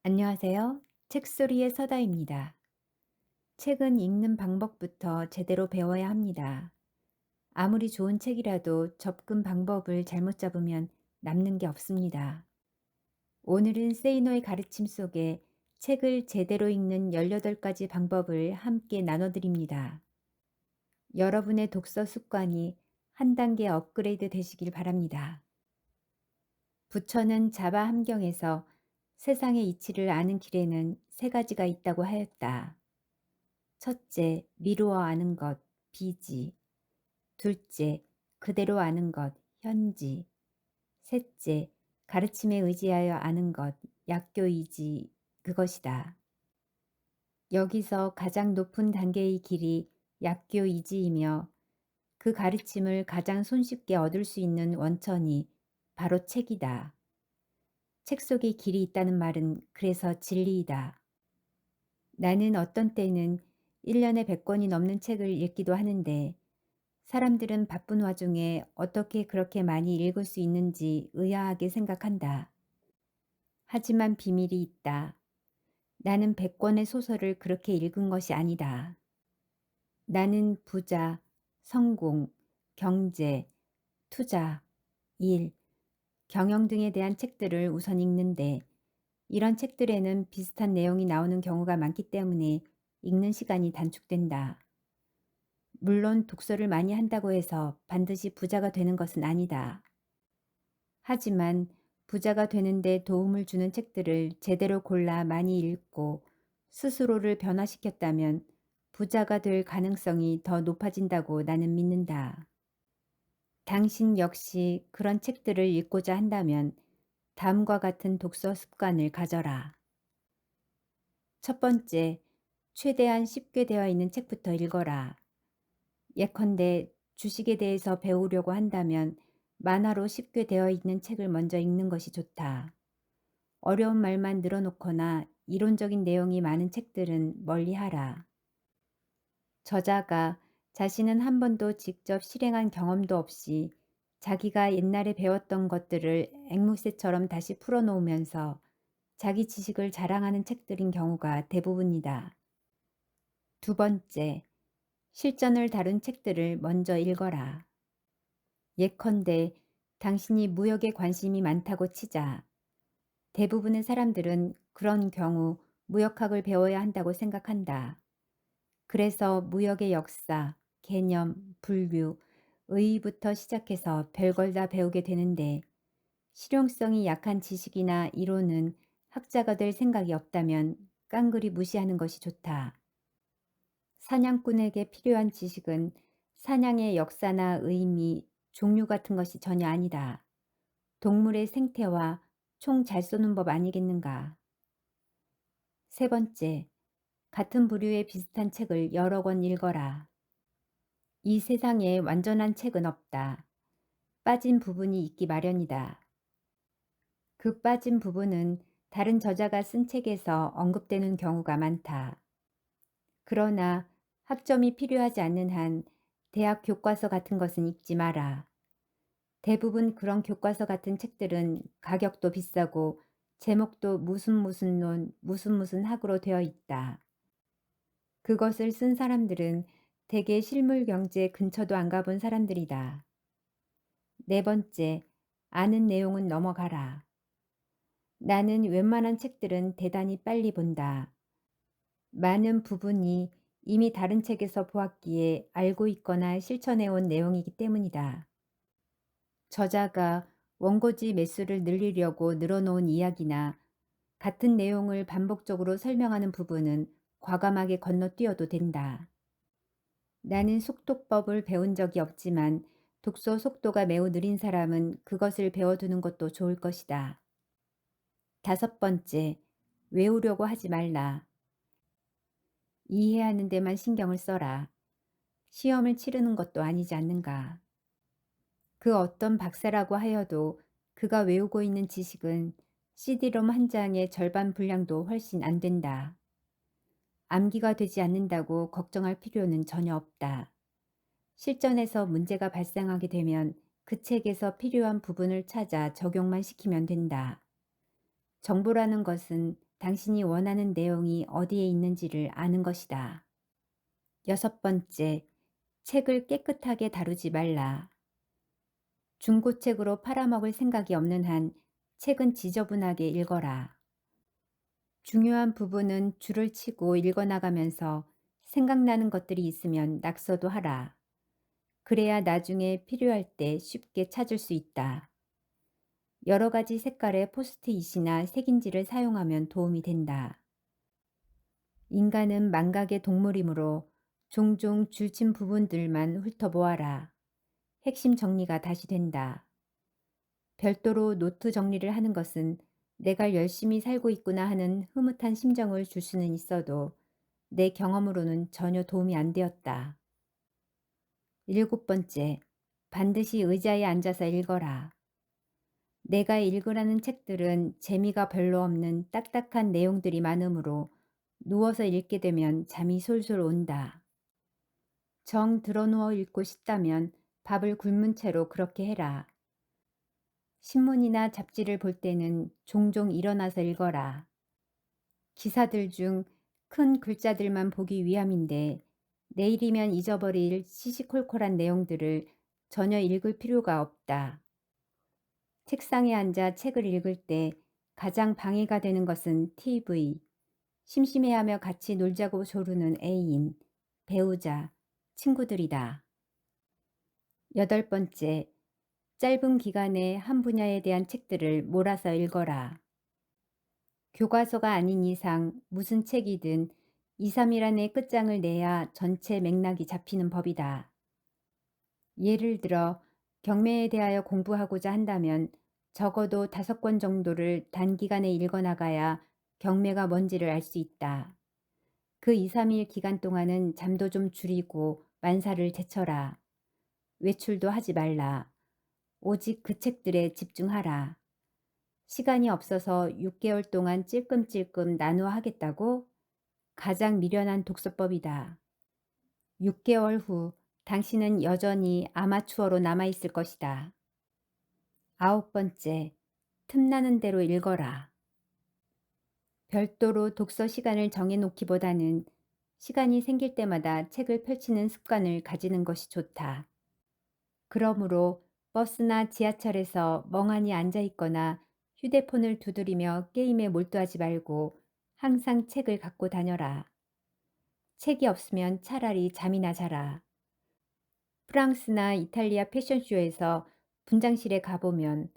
안녕하세요. 책소리의 서다입니다. 책은 읽는 방법부터 제대로 배워야 합니다. 아무리 좋은 책이라도 접근 방법을 잘못 잡으면 남는 게 없습니다. 오늘은 세이노의 가르침 속에 책을 제대로 읽는 18가지 방법을 함께 나눠드립니다. 여러분의 독서 습관이 한 단계 업그레이드 되시길 바랍니다. 부처는 자바 함경에서 세상의 이치를 아는 길에는 세 가지가 있다고 하였다. 첫째, 미루어 아는 것, 비지. 둘째, 그대로 아는 것, 현지. 셋째, 가르침에 의지하여 아는 것, 약교이지, 그것이다. 여기서 가장 높은 단계의 길이 약교이지이며 그 가르침을 가장 손쉽게 얻을 수 있는 원천이 바로 책이다. 책 속에 길이 있다는 말은 그래서 진리이다. 나는 어떤 때는 1년에 100권이 넘는 책을 읽기도 하는데 사람들은 바쁜 와중에 어떻게 그렇게 많이 읽을 수 있는지 의아하게 생각한다. 하지만 비밀이 있다. 나는 100권의 소설을 그렇게 읽은 것이 아니다. 나는 부자, 성공, 경제, 투자, 일, 경영 등에 대한 책들을 우선 읽는데 이런 책들에는 비슷한 내용이 나오는 경우가 많기 때문에 읽는 시간이 단축된다. 물론 독서를 많이 한다고 해서 반드시 부자가 되는 것은 아니다. 하지만 부자가 되는데 도움을 주는 책들을 제대로 골라 많이 읽고 스스로를 변화시켰다면 부자가 될 가능성이 더 높아진다고 나는 믿는다. 당신 역시 그런 책들을 읽고자 한다면 다음과 같은 독서 습관을 가져라. 첫 번째, 최대한 쉽게 되어 있는 책부터 읽어라. 예컨대 주식에 대해서 배우려고 한다면 만화로 쉽게 되어 있는 책을 먼저 읽는 것이 좋다. 어려운 말만 늘어놓거나 이론적인 내용이 많은 책들은 멀리하라. 저자가 자신은 한 번도 직접 실행한 경험도 없이 자기가 옛날에 배웠던 것들을 앵무새처럼 다시 풀어놓으면서 자기 지식을 자랑하는 책들인 경우가 대부분이다. 두 번째, 실전을 다룬 책들을 먼저 읽어라. 예컨대 당신이 무역에 관심이 많다고 치자. 대부분의 사람들은 그런 경우 무역학을 배워야 한다고 생각한다. 그래서 무역의 역사, 개념, 분류, 의의부터 시작해서 별걸 다 배우게 되는데 실용성이 약한 지식이나 이론은 학자가 될 생각이 없다면 깡그리 무시하는 것이 좋다. 사냥꾼에게 필요한 지식은 사냥의 역사나 의미, 종류 같은 것이 전혀 아니다. 동물의 생태와 총 잘 쏘는 법 아니겠는가. 세 번째, 같은 부류의 비슷한 책을 여러 권 읽어라. 이 세상에 완전한 책은 없다. 빠진 부분이 있기 마련이다. 그 빠진 부분은 다른 저자가 쓴 책에서 언급되는 경우가 많다. 그러나 학점이 필요하지 않는 한 대학 교과서 같은 것은 읽지 마라. 대부분 그런 교과서 같은 책들은 가격도 비싸고 제목도 무슨 논, 무슨 학으로 되어 있다. 그것을 쓴 사람들은 대개 실물 경제 근처도 안 가본 사람들이다. 네 번째, 아는 내용은 넘어가라. 나는 웬만한 책들은 대단히 빨리 본다. 많은 부분이 이미 다른 책에서 보았기에 알고 있거나 실천해온 내용이기 때문이다. 저자가 원고지 매수를 늘리려고 늘어놓은 이야기나 같은 내용을 반복적으로 설명하는 부분은 과감하게 건너뛰어도 된다. 나는 속독법을 배운 적이 없지만 독서 속도가 매우 느린 사람은 그것을 배워두는 것도 좋을 것이다. 다섯 번째, 외우려고 하지 말라. 이해하는 데만 신경을 써라. 시험을 치르는 것도 아니지 않는가. 그 어떤 박사라고 하여도 그가 외우고 있는 지식은 CD롬 한 장의 절반 분량도 훨씬 안 된다. 암기가 되지 않는다고 걱정할 필요는 전혀 없다. 실전에서 문제가 발생하게 되면 그 책에서 필요한 부분을 찾아 적용만 시키면 된다. 정보라는 것은 당신이 원하는 내용이 어디에 있는지를 아는 것이다. 6번째, 책을 깨끗하게 다루지 말라. 중고책으로 팔아먹을 생각이 없는 한 책은 지저분하게 읽어라. 중요한 부분은 줄을 치고 읽어나가면서 생각나는 것들이 있으면 낙서도 하라. 그래야 나중에 필요할 때 쉽게 찾을 수 있다. 여러 가지 색깔의 포스트잇이나 색인지를 사용하면 도움이 된다. 인간은 망각의 동물이므로 종종 줄친 부분들만 훑어보아라. 핵심 정리가 다시 된다. 별도로 노트 정리를 하는 것은 내가 열심히 살고 있구나 하는 흐뭇한 심정을 줄 수는 있어도 내 경험으로는 전혀 도움이 안 되었다. 7번째, 반드시 의자에 앉아서 읽어라. 내가 읽으라는 책들은 재미가 별로 없는 딱딱한 내용들이 많으므로 누워서 읽게 되면 잠이 솔솔 온다. 정 드러누워 읽고 싶다면 밥을 굶은 채로 그렇게 해라. 신문이나 잡지를 볼 때는 종종 일어나서 읽어라. 기사들 중 큰 글자들만 보기 위함인데 내일이면 잊어버릴 시시콜콜한 내용들을 전혀 읽을 필요가 없다. 책상에 앉아 책을 읽을 때 가장 방해가 되는 것은 TV, 심심해하며 같이 놀자고 조르는 애인, 배우자, 친구들이다. 8번째, 짧은 기간에 한 분야에 대한 책들을 몰아서 읽어라. 교과서가 아닌 이상 무슨 책이든 2, 3일 안에 끝장을 내야 전체 맥락이 잡히는 법이다. 예를 들어 경매에 대하여 공부하고자 한다면 적어도 5권 정도를 단기간에 읽어나가야 경매가 뭔지를 알 수 있다. 그 2, 3일 기간 동안은 잠도 좀 줄이고 만사를 제쳐라. 외출도 하지 말라. 오직 그 책들에 집중하라. 시간이 없어서 6개월 동안 찔끔찔끔 나누어 하겠다고? 가장 미련한 독서법이다. 6개월 후 당신은 여전히 아마추어로 남아있을 것이다. 9번째, 틈나는 대로 읽어라. 별도로 독서 시간을 정해놓기보다는 시간이 생길 때마다 책을 펼치는 습관을 가지는 것이 좋다. 그러므로 버스나 지하철에서 멍하니 앉아있거나 휴대폰을 두드리며 게임에 몰두하지 말고 항상 책을 갖고 다녀라. 책이 없으면 차라리 잠이나 자라. 프랑스나 이탈리아 패션쇼에서 분장실에 가보면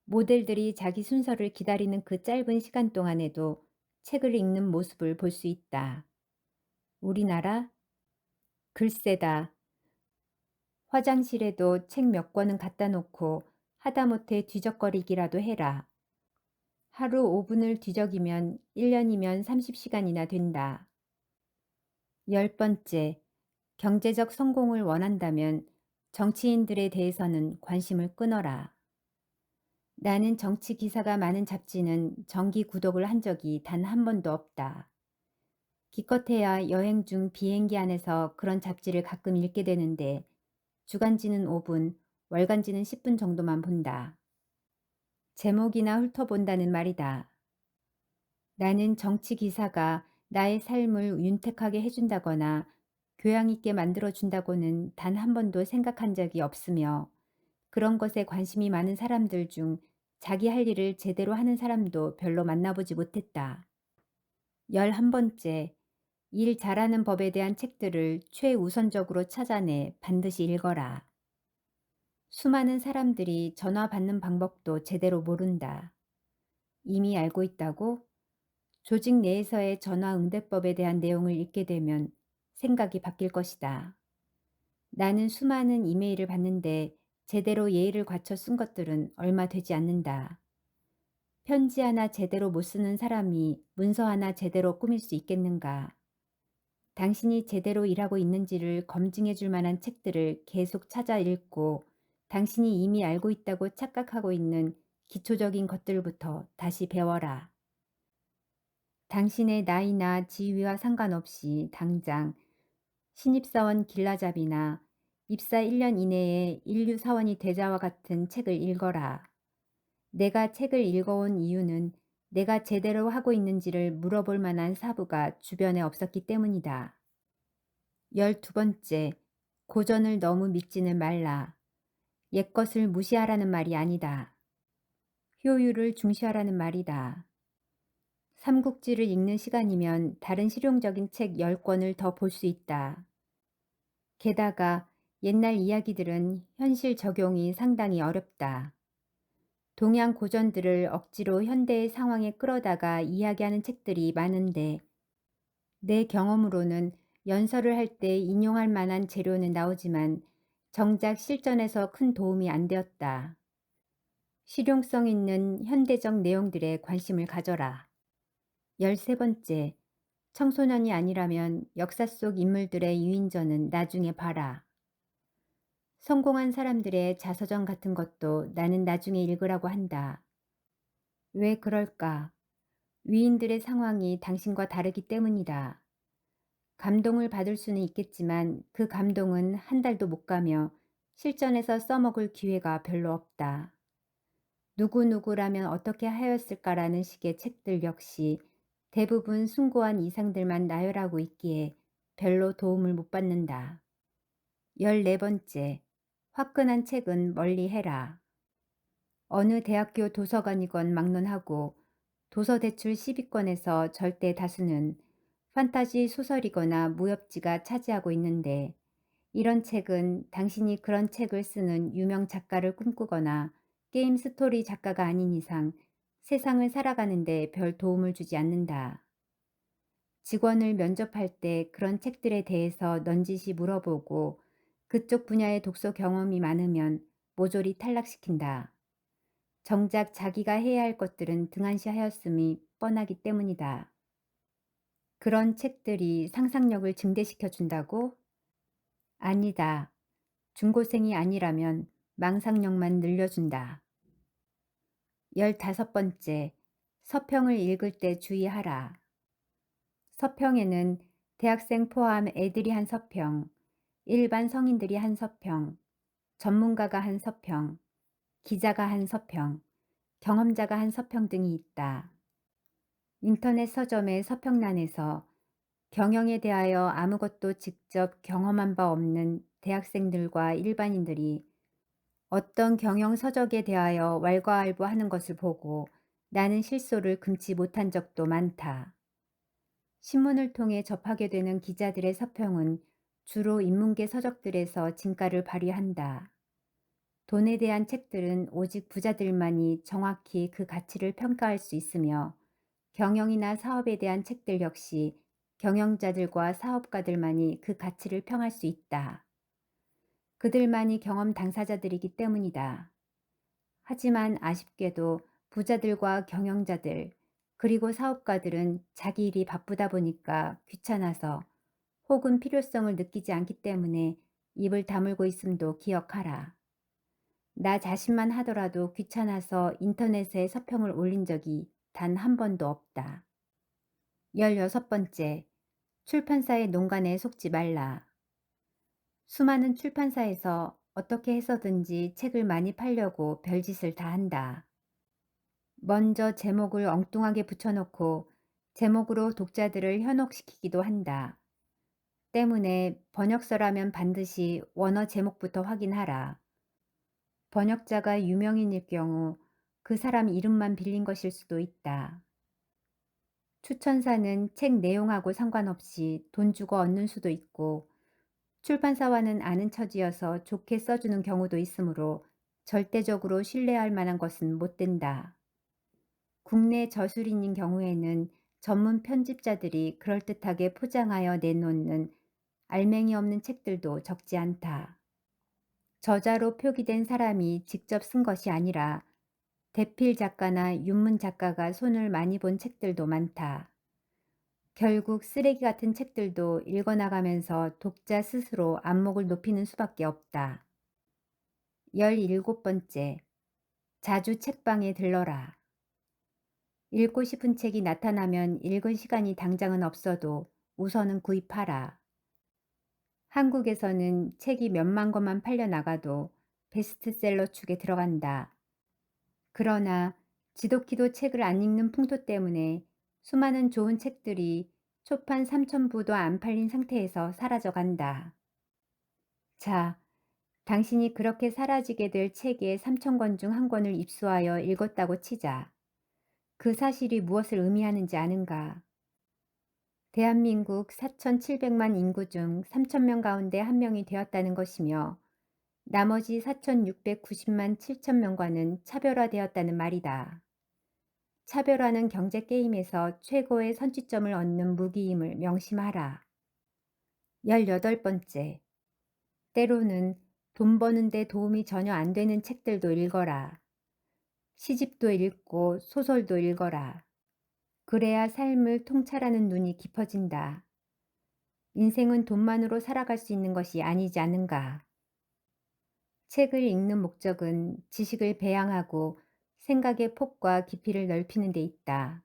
모델들이 자기 순서를 기다리는 그 짧은 시간 동안에도 책을 읽는 모습을 볼 수 있다. 우리나라? 글쎄다. 화장실에도 책 몇 권은 갖다 놓고 하다못해 뒤적거리기라도 해라. 하루 5분을 뒤적이면 1년이면 30시간이나 된다. 10번째, 경제적 성공을 원한다면 정치인들에 대해서는 관심을 끊어라. 나는 정치 기사가 많은 잡지는 정기 구독을 한 적이 단 한 번도 없다. 기껏해야 여행 중 비행기 안에서 그런 잡지를 가끔 읽게 되는데 주간지는 5분, 월간지는 10분 정도만 본다. 제목이나 훑어본다는 말이다. 나는 정치 기사가 나의 삶을 윤택하게 해준다거나 교양 있게 만들어준다고는 단 한 번도 생각한 적이 없으며 그런 것에 관심이 많은 사람들 중 자기 할 일을 제대로 하는 사람도 별로 만나보지 못했다. 11번째, 일 잘하는 법에 대한 책들을 최우선적으로 찾아내 반드시 읽어라. 수많은 사람들이 전화 받는 방법도 제대로 모른다. 이미 알고 있다고? 조직 내에서의 전화 응대법에 대한 내용을 읽게 되면 생각이 바뀔 것이다. 나는 수많은 이메일을 받는데 제대로 예의를 갖춰 쓴 것들은 얼마 되지 않는다. 편지 하나 제대로 못 쓰는 사람이 문서 하나 제대로 꾸밀 수 있겠는가? 당신이 제대로 일하고 있는지를 검증해 줄 만한 책들을 계속 찾아 읽고 당신이 이미 알고 있다고 착각하고 있는 기초적인 것들부터 다시 배워라. 당신의 나이나 지위와 상관없이 당장 신입사원 길라잡이나 입사 1년 이내에 인류사원이 되자와 같은 책을 읽어라. 내가 책을 읽어온 이유는 내가 제대로 하고 있는지를 물어볼 만한 사부가 주변에 없었기 때문이다. 12번째, 고전을 너무 믿지는 말라. 옛것을 무시하라는 말이 아니다. 효율을 중시하라는 말이다. 삼국지를 읽는 시간이면 다른 실용적인 책 10권을 더 볼 수 있다. 게다가 옛날 이야기들은 현실 적용이 상당히 어렵다. 동양 고전들을 억지로 현대의 상황에 끌어다가 이야기하는 책들이 많은데 내 경험으로는 연설을 할 때 인용할 만한 재료는 나오지만 정작 실전에서 큰 도움이 안 되었다. 실용성 있는 현대적 내용들에 관심을 가져라. 13번째, 청소년이 아니라면 역사 속 인물들의 유인전은 나중에 봐라. 성공한 사람들의 자서전 같은 것도 나는 나중에 읽으라고 한다. 왜 그럴까? 위인들의 상황이 당신과 다르기 때문이다. 감동을 받을 수는 있겠지만 그 감동은 한 달도 못 가며 실전에서 써먹을 기회가 별로 없다. 누구누구라면 어떻게 하였을까라는 식의 책들 역시 대부분 숭고한 이상들만 나열하고 있기에 별로 도움을 못 받는다. 14번째, 화끈한 책은 멀리 해라. 어느 대학교 도서관이건 막론하고 도서 대출 10위권에서 절대 다수는 판타지 소설이거나 무협지가 차지하고 있는데 이런 책은 당신이 그런 책을 쓰는 유명 작가를 꿈꾸거나 게임 스토리 작가가 아닌 이상 세상을 살아가는데 별 도움을 주지 않는다. 직원을 면접할 때 그런 책들에 대해서 넌지시 물어보고 그쪽 분야의 독서 경험이 많으면 모조리 탈락시킨다. 정작 자기가 해야 할 것들은 등한시하였음이 뻔하기 때문이다. 그런 책들이 상상력을 증대시켜 준다고? 아니다. 중고생이 아니라면 망상력만 늘려준다. 15번째, 서평을 읽을 때 주의하라. 서평에는 대학생 포함 애들이 한 서평, 일반 성인들이 한 서평, 전문가가 한 서평, 기자가 한 서평, 경험자가 한 서평 등이 있다. 인터넷 서점의 서평란에서 경영에 대하여 아무것도 직접 경험한 바 없는 대학생들과 일반인들이 어떤 경영 서적에 대하여 왈가왈부하는 것을 보고 나는 실소를 금치 못한 적도 많다. 신문을 통해 접하게 되는 기자들의 서평은 주로 인문계 서적들에서 진가를 발휘한다. 돈에 대한 책들은 오직 부자들만이 정확히 그 가치를 평가할 수 있으며 경영이나 사업에 대한 책들 역시 경영자들과 사업가들만이 그 가치를 평할 수 있다. 그들만이 경험 당사자들이기 때문이다. 하지만 아쉽게도 부자들과 경영자들 그리고 사업가들은 자기 일이 바쁘다 보니까 귀찮아서 혹은 필요성을 느끼지 않기 때문에 입을 다물고 있음도 기억하라. 나 자신만 하더라도 귀찮아서 인터넷에 서평을 올린 적이 단 한 번도 없다. 16번째, 출판사의 농간에 속지 말라. 수많은 출판사에서 어떻게 해서든지 책을 많이 팔려고 별짓을 다 한다. 먼저 제목을 엉뚱하게 붙여놓고 제목으로 독자들을 현혹시키기도 한다. 때문에 번역서라면 반드시 원어 제목부터 확인하라. 번역자가 유명인일 경우 그 사람 이름만 빌린 것일 수도 있다. 추천사는 책 내용하고 상관없이 돈 주고 얻는 수도 있고 출판사와는 아는 처지여서 좋게 써주는 경우도 있으므로 절대적으로 신뢰할 만한 것은 못 된다. 국내 저술인인 경우에는 전문 편집자들이 그럴듯하게 포장하여 내놓는 알맹이 없는 책들도 적지 않다. 저자로 표기된 사람이 직접 쓴 것이 아니라 대필 작가나 윤문 작가가 손을 많이 본 책들도 많다. 결국 쓰레기 같은 책들도 읽어나가면서 독자 스스로 안목을 높이는 수밖에 없다. 17번째, 자주 책방에 들러라. 읽고 싶은 책이 나타나면 읽을 시간이 당장은 없어도 우선은 구입하라. 한국에서는 책이 몇만 권만 팔려 나가도 베스트셀러 축에 들어간다. 그러나 지독히도 책을 안 읽는 풍토 때문에 수많은 좋은 책들이 초판 3,000부도 안 팔린 상태에서 사라져 간다. 자, 당신이 그렇게 사라지게 될 책의 3,000권 중 한 권을 입수하여 읽었다고 치자. 그 사실이 무엇을 의미하는지 아는가? 대한민국 4,700만 인구 중 3,000명 가운데 한 명이 되었다는 것이며 나머지 4,690만 7천 명과는 차별화되었다는 말이다. 차별화는 경제 게임에서 최고의 선취점을 얻는 무기임을 명심하라. 18번째. 때로는 돈 버는 데 도움이 전혀 안 되는 책들도 읽어라. 시집도 읽고 소설도 읽어라. 그래야 삶을 통찰하는 눈이 깊어진다. 인생은 돈만으로 살아갈 수 있는 것이 아니지 않는가. 책을 읽는 목적은 지식을 배양하고 생각의 폭과 깊이를 넓히는 데 있다.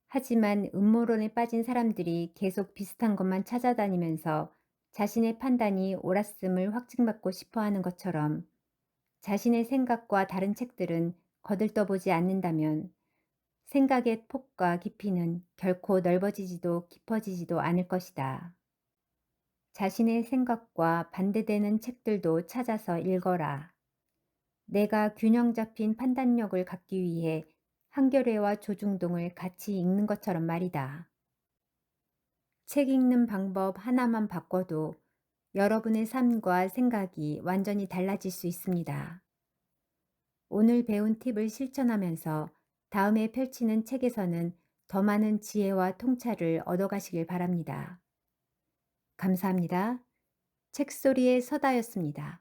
하지만 음모론에 빠진 사람들이 계속 비슷한 것만 찾아다니면서 자신의 판단이 옳았음을 확증받고 싶어 하는 것처럼 자신의 생각과 다른 책들은 거들떠보지 않는다면 생각의 폭과 깊이는 결코 넓어지지도 깊어지지도 않을 것이다. 자신의 생각과 반대되는 책들도 찾아서 읽어라. 내가 균형 잡힌 판단력을 갖기 위해 한겨레와 조중동을 같이 읽는 것처럼 말이다. 책 읽는 방법 하나만 바꿔도 여러분의 삶과 생각이 완전히 달라질 수 있습니다. 오늘 배운 팁을 실천하면서 다음에 펼치는 책에서는 더 많은 지혜와 통찰을 얻어가시길 바랍니다. 감사합니다. 책소리의 서다였습니다.